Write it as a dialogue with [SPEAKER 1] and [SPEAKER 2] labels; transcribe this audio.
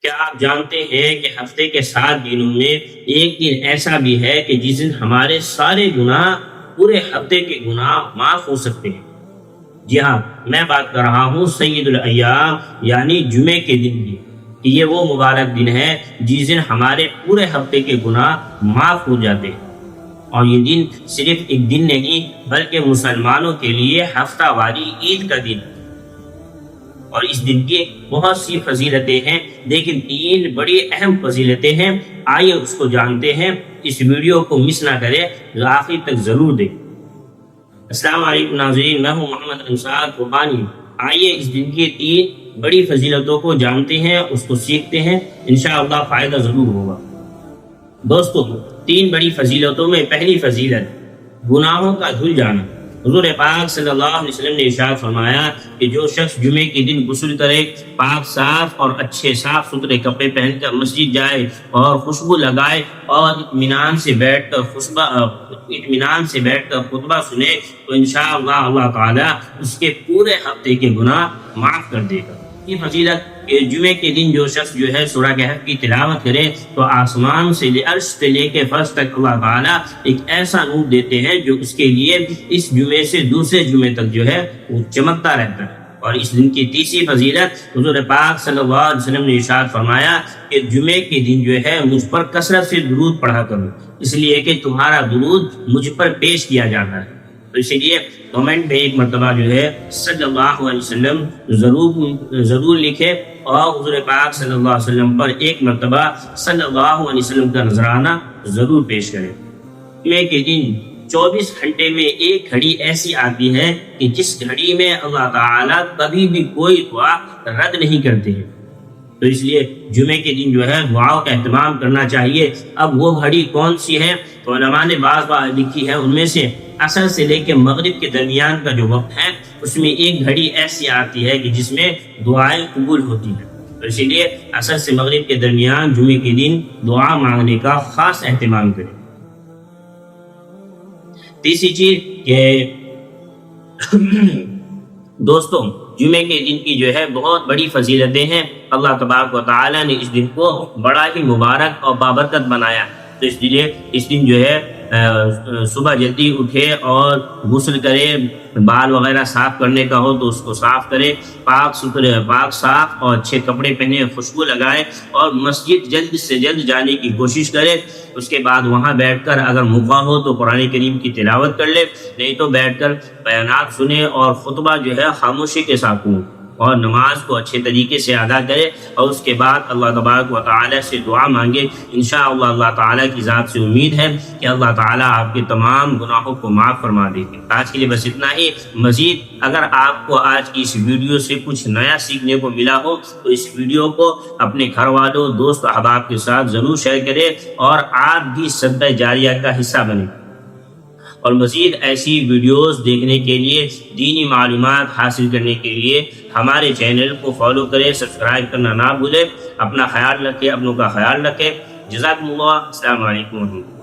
[SPEAKER 1] کیا آپ جانتے ہیں کہ ہفتے کے 7 دنوں میں ایک دن ایسا بھی ہے کہ جس دن ہمارے سارے گناہ، پورے ہفتے کے گناہ معاف ہو سکتے ہیں؟ جی ہاں، میں بات کر رہا ہوں سید الایام یعنی جمعے کے دن کی، کہ یہ وہ مبارک دن ہے جس دن ہمارے پورے ہفتے کے گناہ معاف ہو جاتے ہیں۔ اور یہ دن صرف ایک دن نہیں بلکہ مسلمانوں کے لیے ہفتہ واری عید کا دن ہے۔ اور اس دن کی بہت سی فضیلتیں ہیں، لیکن 3 بڑی اہم فضیلتیں ہیں۔ آئیے اس کو جانتے ہیں۔ اس ویڈیو کو مس نہ کریں، آخر تک ضرور دیکھیں۔ السلام علیکم ناظرین، میں ہوں محمد انصار قربانی۔ آئیے اس دن کی 3 بڑی فضیلتوں کو جانتے ہیں، اس کو سیکھتے ہیں، انشاءاللہ فائدہ ضرور ہوگا۔ دوستو، 3 بڑی فضیلتوں میں پہلی فضیلت گناہوں کا دھل جانا۔ حضور پاک صلی اللہ علیہ وسلم نے ارشاد فرمایا کہ جو شخص جمعے کے دن غسل کرے، پاک صاف اور اچھے صاف ستھرے کپڑے پہن کر مسجد جائے اور خوشبو لگائے اور اطمینان سے بیٹھ کر خطبہ سنے، تو انشاءاللہ اللہ تعالیٰ اس کے پورے ہفتے کے گناہ معاف کر دے گا۔ یہ فضیلت کہ جمعے کے دن جو شخص سورہ کہف کی تلاوت کرے تو آسمان سے عرش سے لے کے فرش تک اللہ تعالیٰ ایک ایسا نور دیتے ہیں جو اس کے لیے اس جمعے سے دوسرے جمعے تک وہ چمکتا رہتا ہے۔ اور اس دن کی تیسری فضیلت، حضور پاک صلی اللہ علیہ وسلم نے ارشاد فرمایا کہ جمعے کے دن مجھ پر کثرت سے درود پڑھا کرو، اس لیے کہ تمہارا درود مجھ پر پیش کیا جاتا ہے۔ تو اسی لیے کمنٹ میں ایک مرتبہ صلی اللہ علیہ وسلم ضرور لکھے، اور حضور پاک صلی اللہ علیہ وسلم پر ایک مرتبہ صلی اللہ علیہ وسلم کا نذرانہ ضرور پیش کریں۔ جمعے کے دن 24 گھنٹے میں ایک گھڑی ایسی آتی ہے کہ جس گھڑی میں اللہ تعالیٰ کبھی بھی کوئی دعا رد نہیں کرتے ہیں۔ تو اس لیے جمعے کے دن دعاؤں کا اہتمام کرنا چاہیے۔ اب وہ گھڑی کون سی ہے؟ تو علماء نے بعض بات لکھی ہے، ان میں سے عصر سے لے کے مغرب کے درمیان کا جو وقت ہے، اس میں ایک گھڑی ایسی آتی ہے کہ جس میں دعائیں قبول ہوتی ہیں۔ تو اسی لیے عصر سے مغرب کے درمیان جمعے کے دن دعا مانگنے کا خاص اہتمام کریں۔ تیسری چیز کہ دوستوں، جمعے کے دن کی بہت بڑی فضیلتیں ہیں۔ اللہ تبارک و تعالیٰ نے اس دن کو بڑا ہی مبارک اور بابرکت بنایا۔ تو اس لیے اس دن صبح جلدی اٹھے اور غسل کرے، بال وغیرہ صاف کرنے کا ہو تو اس کو صاف کرے، پاک صاف اور اچھے کپڑے پہنے، خوشبو لگائے اور مسجد جلد سے جلد جانے کی کوشش کرے۔ اس کے بعد وہاں بیٹھ کر اگر موقع ہو تو قرآن کریم کی تلاوت کر لے، نہیں تو بیٹھ کر بیانات سنے اور خطبہ خاموشی کے ساتھ ہو، اور نماز کو اچھے طریقے سے ادا کرے، اور اس کے بعد اللہ تبارک و تعالیٰ سے دعا مانگے۔ انشاءاللہ اللہ تعالیٰ کی ذات سے امید ہے کہ اللہ تعالیٰ آپ کے تمام گناہوں کو معاف فرما دے گا۔ آج کے لیے بس اتنا ہی۔ مزید اگر آپ کو آج کی اس ویڈیو سے کچھ نیا سیکھنے کو ملا ہو تو اس ویڈیو کو اپنے گھر والوں، دوست احباب کے ساتھ ضرور شیئر کریں، اور آپ بھی صدقہ جاریہ کا حصہ بنیں۔ اور مزید ایسی ویڈیوز دیکھنے کے لیے، دینی معلومات حاصل کرنے کے لیے ہمارے چینل کو فالو کریں، سبسکرائب کرنا نہ بھولیں۔ اپنا خیال رکھیں، اپنوں کا خیال رکھیں۔ جزاکم اللہ۔ السلام علیکم ورحمۃ اللہ۔